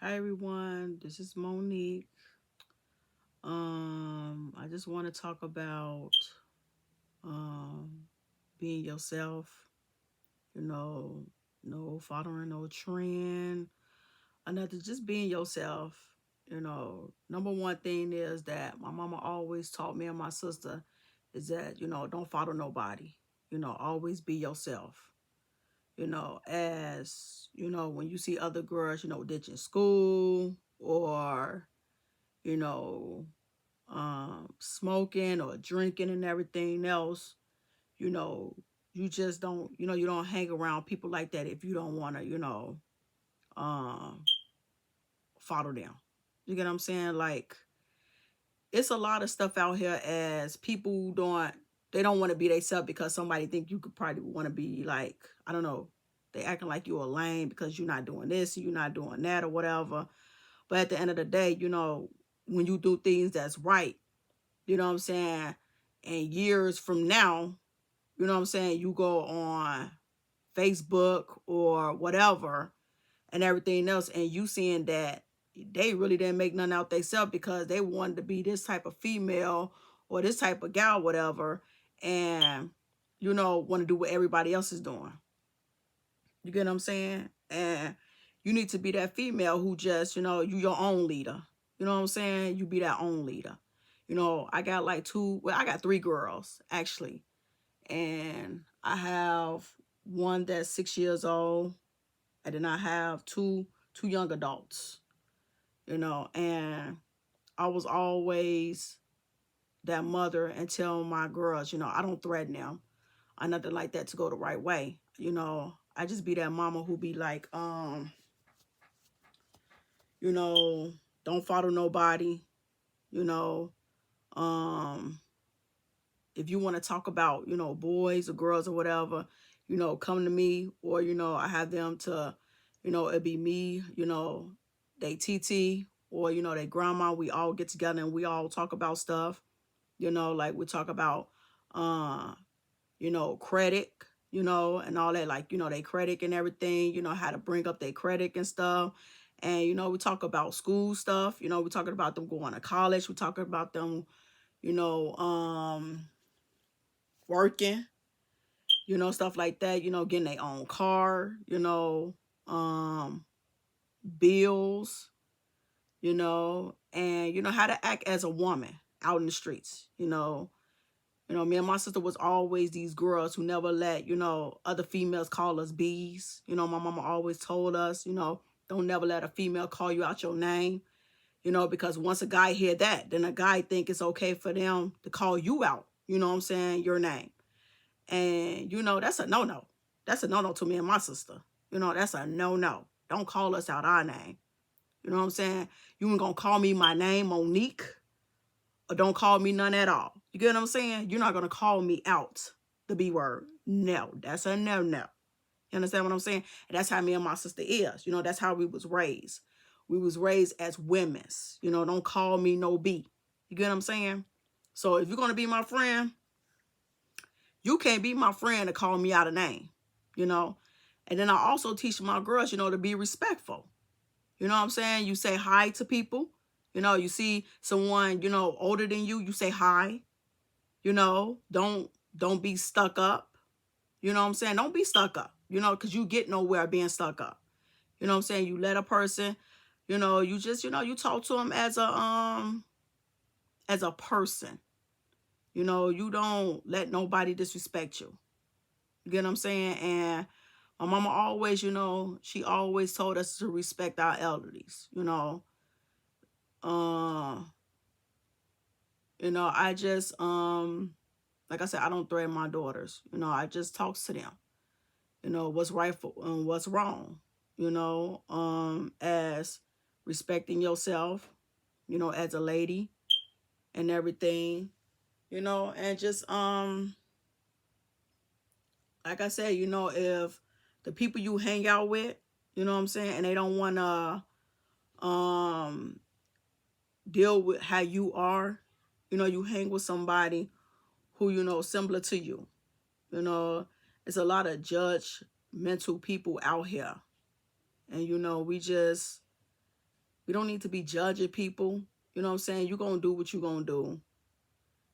Hi everyone, this is Monique. I just want to talk about um being yourself, you know, no following no trend, another just being yourself. Number one thing is that my mama always taught me and my sister is that, don't follow nobody. Always be yourself. As when you see other girls, ditching school or you know, smoking or drinking and everything else, you know, you just don't, you don't hang around people like that if you don't want to, um, follow them. You get what I'm saying? Like, it's a lot of stuff out here as people they don't want to be themselves because somebody think you could probably want to be like, I don't know, they acting like you're a lame because you're not doing this, you're not doing that or whatever. But at the end of the day, when you do things that's right, you know what I'm saying? And years from now, you know what I'm saying? You go on Facebook or whatever and everything else, and you seeing that they really didn't make nothing out themselves because they wanted to be this type of female or this type of gal, whatever, and want to do what everybody else is doing. You get what I'm saying? And you need to be that female who just, you your own leader. You know what I'm saying? You be that own leader. I got I got three girls actually. And I have one that's 6 years old. And then I have two young adults, and I was always that mother and tell my girls, I don't threaten them or nothing like that to go the right way. I just be that mama who be like, you know, don't follow nobody, you know. Um, if you want to talk about, boys or girls or whatever, come to me or, I have them to, it'd be me, they TT or, they grandma. We all get together and we all talk about stuff, like we talk about, uh, credit, and all that, like, they credit and everything, how to bring up their credit and stuff. And, we talk about school stuff, we're talking about them going to college. We're talking about them, you know, um, working, stuff like that, getting their own car, um, bills, and, how to act as a woman out in the streets, me and my sister was always these girls who never let, other females call us bees. My mama always told us, don't never let a female call you out your name, because once a guy hear that, then a guy think it's okay for them to call you out, your name. And, that's a no-no. That's a no-no to me and my sister. That's a no-no. Don't call us out our name. You know what I'm saying? You ain't gonna call me my name, Monique, or don't call me none at all. You get what I'm saying? You're not gonna call me out the B word. No, that's a no-no. You understand what I'm saying? And that's how me and my sister is. That's how we was raised. We was raised as women's. Don't call me no B. You get what I'm saying? So if you're gonna be my friend, you can't be my friend to call me out a name, you know. And then I also teach my girls, to be respectful. You know what I'm saying? You say hi to people. You see someone, older than you say hi. Don't be stuck up. You know what I'm saying? Don't be stuck up, because you get nowhere being stuck up. You know what I'm saying? You let a person, you just, you talk to them as a person. You don't let nobody disrespect you. You get what I'm saying? And my mama always, she always told us to respect our elders, Uh, I just like I said, I don't threaten my daughters. I just talks to them. What's right and what's wrong. As respecting yourself, as a lady and everything, and just like I said, if the people you hang out with, you know what I'm saying, and they don't want to deal with how you are, you hang with somebody who, similar to you. It's a lot of judgmental people out here. And, we just, We don't need to be judging people. You know what I'm saying? You're going to do what you're going to do.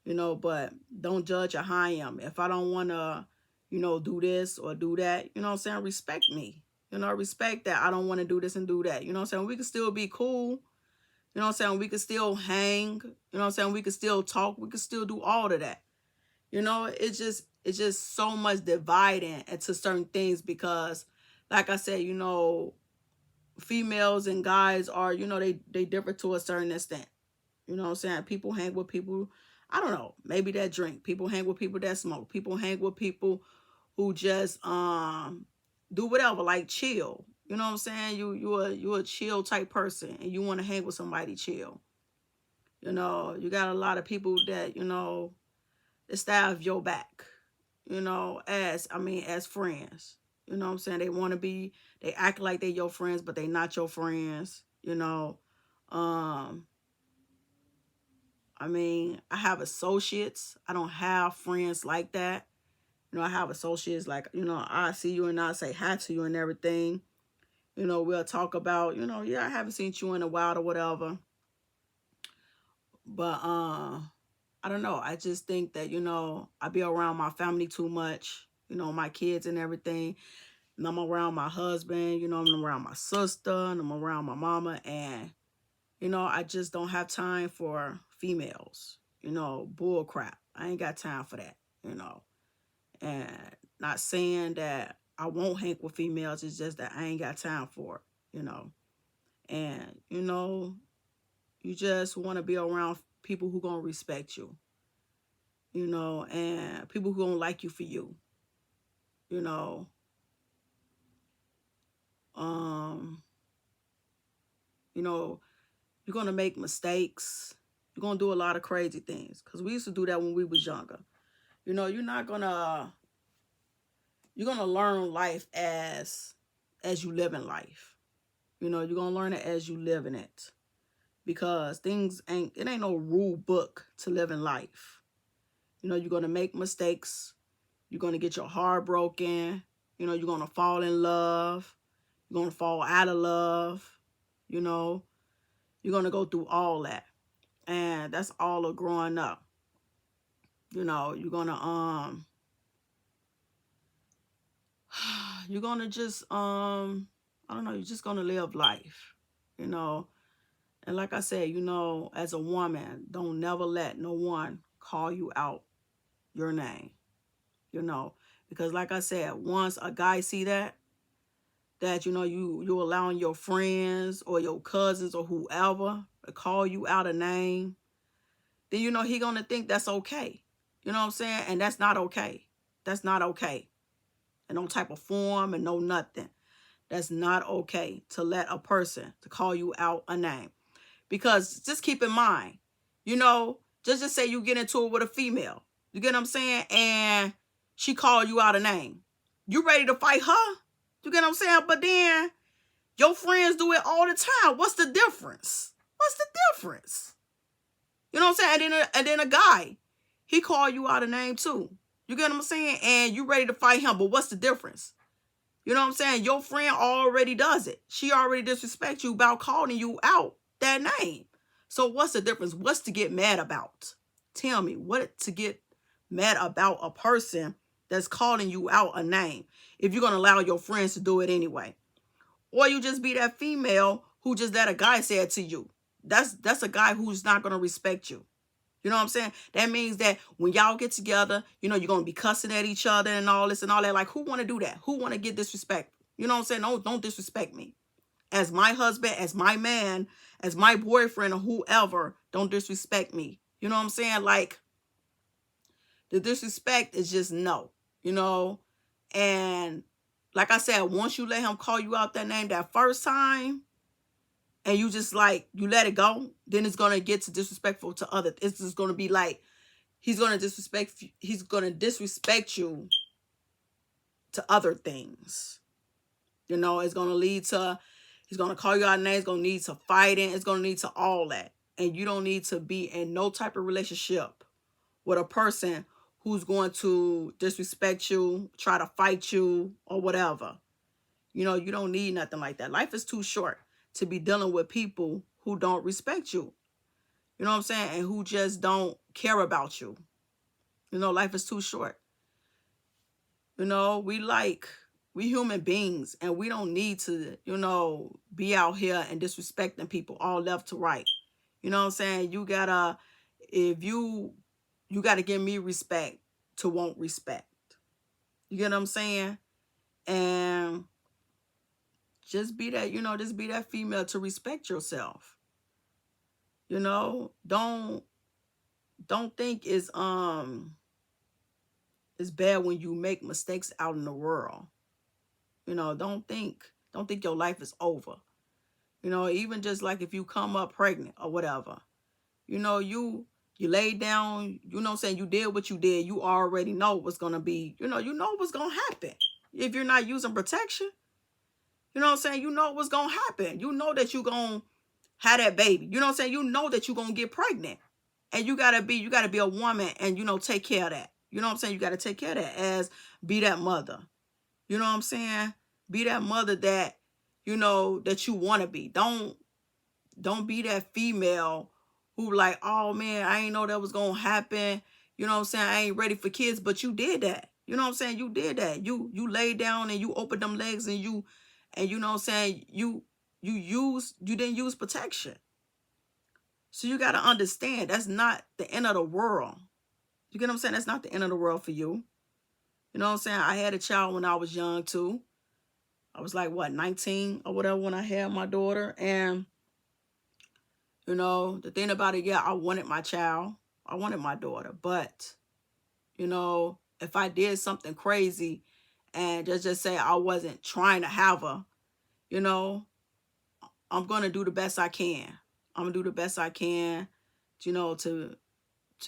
You know, but don't judge how I am. If I don't want to, you know, do this or do that, you know what I'm saying? Respect me. You know, respect that I don't want to do this and do that. You know what I'm saying? We can still be cool. You know what I'm saying? We can still hang. You know what I'm saying? We can still talk. We can still do all of that. You know, it's just so much dividing into certain things because, like I said, you know, females and guys are, you know, they differ to a certain extent. You know what I'm saying? People hang with people, I don't know, maybe that drink. People hang with people that smoke. People hang with people who just do whatever, like chill. You know what I'm saying? You're a chill type person and you want to hang with somebody chill. You know, you got a lot of people that, you know, they stab your back, you know, as friends. You know what I'm saying? They want to be, they act like they your friends, but they not your friends, you know. I have associates. I don't have friends like that. You know, I have associates like, you know, I see you and I say hi to you and everything. You know, we'll talk about, you know, yeah, I haven't seen you in a while or whatever. But I don't know. I just think that, you know, I be around my family too much, you know, my kids and everything. And I'm around my husband, you know, I'm around my sister and I'm around my mama. And, you know, I just don't have time for females, you know, bull crap. I ain't got time for that, you know. And not saying that I won't hang with females. It's just that I ain't got time for it, you know. And, you know, you just want to be around people who going to respect you, you know, and people who going to like you for you, you know. You know, you're going to make mistakes. You're going to do a lot of crazy things because we used to do that when we was younger. You know, you're going to learn life as you live in life. You know, you're going to learn it as you live in it because it ain't no rule book to live in life. You know, you're going to make mistakes. You're going to get your heart broken. You know, you're going to fall in love. You're going to fall out of love. You know, you're going to go through all that. And that's all of growing up. You know, you're going to, you're going to just, I don't know, you're just going to live life, you know. And like I said, you know, as a woman, don't never let no one call you out your name, you know. Because like I said, once a guy see that, you know, you allowing your friends or your cousins or whoever to call you out a name, then, you know, he going to think that's okay. You know what I'm saying? And that's not okay. That's not okay. In no type of form and no nothing. That's not okay to let a person to call you out a name. Because just keep in mind, you know, just say you get into it with a female. You get what I'm saying? And she called you out a name. You ready to fight her? You get what I'm saying? But then your friends do it all the time. What's the difference? What's the difference? You know what I'm saying? And then a guy, he called you out a name too. You get what I'm saying? And you ready to fight him. But what's the difference? You know what I'm saying? Your friend already does it. She already disrespects you about calling you out that name. So what's the difference? What's to get mad about? Tell me what to get mad about a person that's calling you out a name if you're going to allow your friends to do it anyway. Or you just be that female who just let a guy say it to you. That's a guy who's not going to respect you. You know what I'm saying? That means that when y'all get together, you know, you're going to be cussing at each other and all this and all that. Like, who want to do that? Who want to get disrespect? You know what I'm saying? No, don't disrespect me. As my husband, as my man, as my boyfriend or whoever, don't disrespect me. You know what I'm saying? Like, the disrespect is just no, you know? And like I said, once you let him call you out that name that first time, and you just like, you let it go, then it's going to get to disrespectful to other. It's just going to be like, he's going to disrespect you to other things. You know, it's going to lead to, he's going to call you out names, it's going to lead to fighting, it's going to lead to all that. And you don't need to be in no type of relationship with a person who's going to disrespect you, try to fight you, or whatever. You know, you don't need nothing like that. Life is too short to be dealing with people who don't respect you. You know what I'm saying? And who just don't care about you. You know, life is too short. You know, we human beings, and we don't need to, you know, be out here and disrespecting people all left to right. You know what I'm saying? You gotta, if you gotta give me respect to want respect. You get what I'm saying? And just be that, you know, just be that female to respect yourself. You know, don't think it's bad when you make mistakes out in the world. You know, don't think your life is over. You know, even just like if you come up pregnant or whatever, you know, you laid down, you know what I'm saying, you did what you did, you already know what's gonna be, you know what's gonna happen. If you're not using protection, you know what I'm saying, you know what's gonna happen. You know that you're gonna have that baby. You know what I'm saying? You know that you're gonna get pregnant. And you gotta be a woman and, you know, take care of that. You know what I'm saying? You gotta take care of that, as be that mother. You know what I'm saying? Be that mother that, you know, that you want to be. Don't be that female who like, oh man, I ain't know that was going to happen. You know what I'm saying? I ain't ready for kids, but you did that. You know what I'm saying? You did that. You laid down and you opened them legs and you know what I'm saying? You didn't use protection. So you got to understand, that's not the end of the world. You get what I'm saying? That's not the end of the world for you. You know what I'm saying? I had a child when I was young too. I was like, what, 19 or whatever when I had my daughter. And, you know, the thing about it, yeah, I wanted my child. I wanted my daughter. But, you know, if I did something crazy and just say I wasn't trying to have her, you know, I'm going to do the best I can. I'm going to do the best I can, you know, to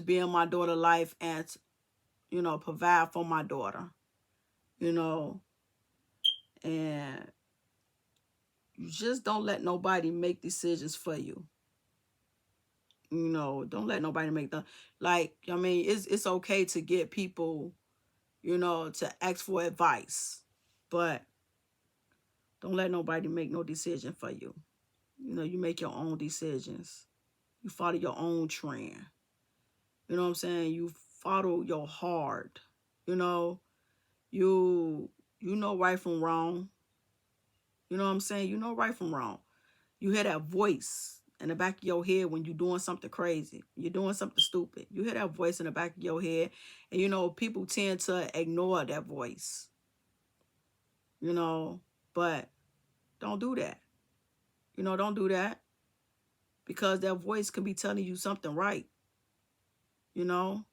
be in my daughter's life and, you know, provide for my daughter, you know, and you just don't let nobody make decisions for you. You know, don't let nobody make them, like, I mean, it's okay to get people, you know, to ask for advice, but don't let nobody make no decision for you. You know, you make your own decisions. You follow your own trend. You know what I'm saying? You follow your heart. You know, you know right from wrong. You know what I'm saying? You know right from wrong. You hear that voice in the back of your head when you're doing something crazy. You're doing something stupid. You hear that voice in the back of your head. And, you know, people tend to ignore that voice. You know, but don't do that. You know, don't do that. Because that voice could be telling you something right. You know,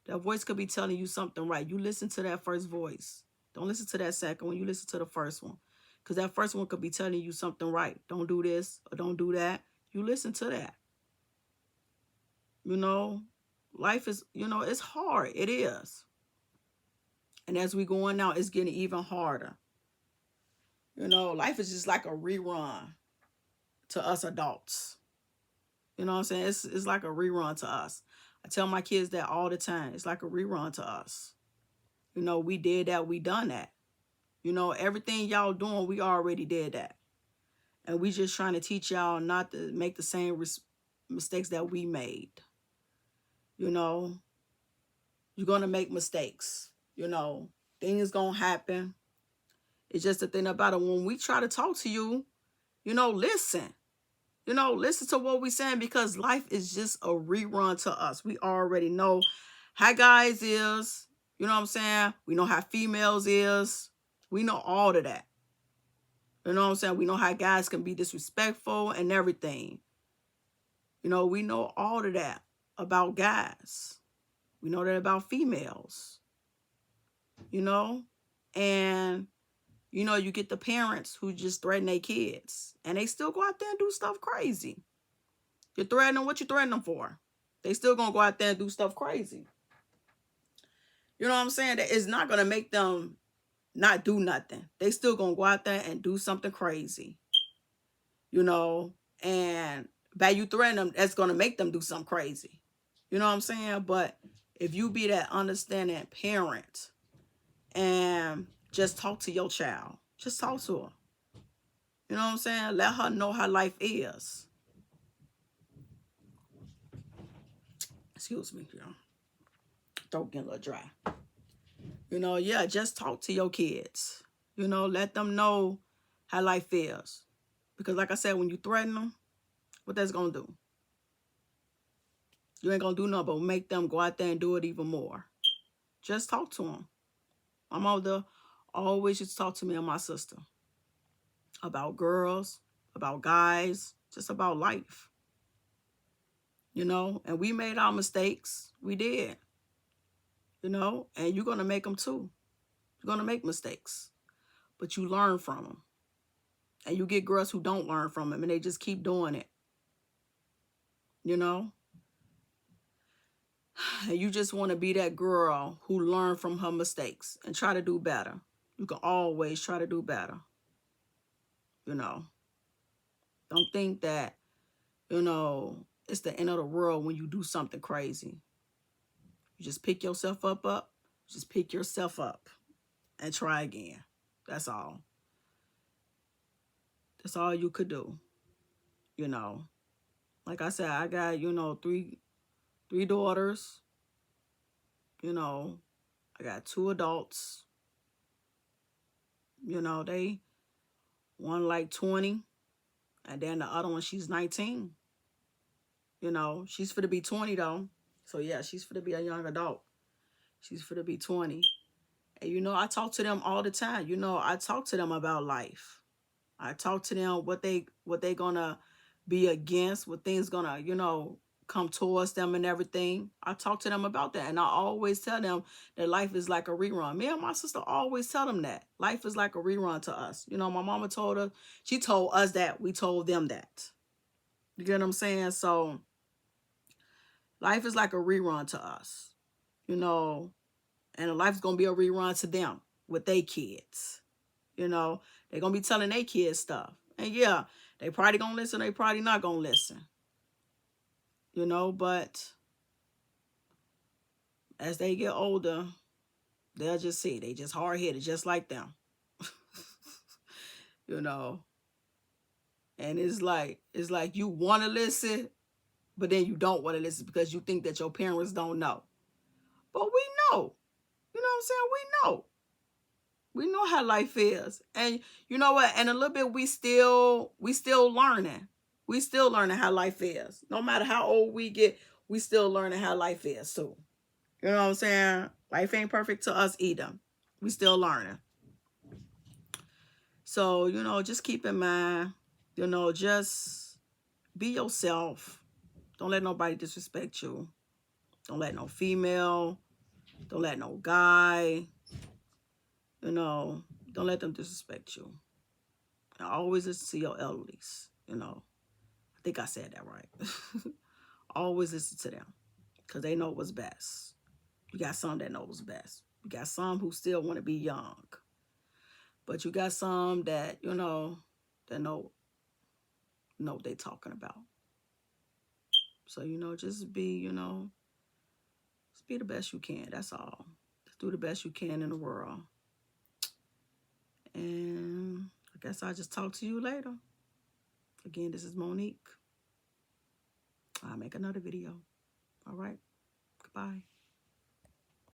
that voice could be telling you something right. You listen to that first voice. Don't listen to that second one. You listen to the first one. Because that first one could be telling you something right. Don't do this or don't do that. You listen to that. You know, life is, you know, it's hard. It is. And as we go on now, it's getting even harder. You know, life is just like a rerun to us adults. You know what I'm saying? It's like a rerun to us. I tell my kids that all the time. It's like a rerun to us. You know, we did that. We done that. You know, everything y'all doing, we already did that. And we just trying to teach y'all not to make the same mistakes that we made. You know, you're going to make mistakes. You know, things going to happen. It's just the thing about it. When we try to talk to you, you know, listen. You know, listen to what we're saying, because life is just a rerun to us. We already know how guys is. You know what I'm saying? We know how females is. We know all of that. You know what I'm saying? We know how guys can be disrespectful and everything. You know, we know all of that about guys. We know that about females. You know? And, you know, you get the parents who just threaten their kids. And they still go out there and do stuff crazy. You threaten them, what you threaten them for? They still gonna go out there and do stuff crazy. You know what I'm saying? That is not gonna make them not do nothing. They still gonna go out there and do something crazy. You know, and by you threatening them, that's gonna make them do something crazy. You know what I'm saying? But if you be that understanding parent and just talk to your child, just talk to her. You know what I'm saying? Let her know how life is. Excuse me, you know. Throat getting a little dry. You know, yeah, just talk to your kids. You know, let them know how life is. Because like I said, when you threaten them, what that's going to do? You ain't going to do nothing but make them go out there and do it even more. Just talk to them. My mother always used to talk to me and my sister about girls, about guys, just about life. You know, and we made our mistakes. We did. You know, and you're going to make them too. You're going to make mistakes. But you learn from them. And you get girls who don't learn from them and they just keep doing it. You know? And you just want to be that girl who learned from her mistakes and try to do better. You can always try to do better. You know? Don't think that, you know, it's the end of the world when you do something crazy. You just pick yourself up. Just pick yourself up and try again. That's all. That's all you could do. You know? Like I said, I got, you know, three daughters. You know, I got 2 adults. You know, one like 20, and then the other one, she's 19. You know, she's for to be 20 though. So yeah, she's for to be a young adult. She's for to be 20. And you know, I talk to them all the time. You know, I talk to them about life. I talk to them what they gonna be against, what things gonna, you know, come towards them and everything. I talk to them about that. And I always tell them that life is like a rerun. Me and my sister always tell them that. Life is like a rerun to us. You know, my mama told us, she told us that. We told them that. You get what I'm saying? So life is like a rerun to us. You know, and life's gonna be a rerun to them with their kids. You know, they're gonna be telling their kids stuff. And yeah, they probably gonna listen, they probably not gonna listen. You know, but as they get older, they'll just see. They just hard-headed, just like them. You know. And it's like you want to listen, but then you don't want to listen because you think that your parents don't know. But we know. You know what I'm saying? We know. We know how life is. And you know what? And a little bit we still learning. We still learning how life is. No matter how old we get, we still learning how life is too. You know what I'm saying? Life ain't perfect to us either. We still learning. So, you know, just keep in mind, you know, just be yourself. Don't let nobody disrespect you. Don't let no female, don't let no guy, you know, don't let them disrespect you. And always listen to your elderlies, you know. I think I said that right. Always listen to them because they know what's best. You got some that know what's best. You got some who still want to be young. But you got some that, you know, that know what they're talking about. So, you know, just be, you know, just be the best you can. That's all. Just do the best you can in the world. And I guess I'll just talk to you later. Again, this is Monique. I'll make another video. All right. Goodbye.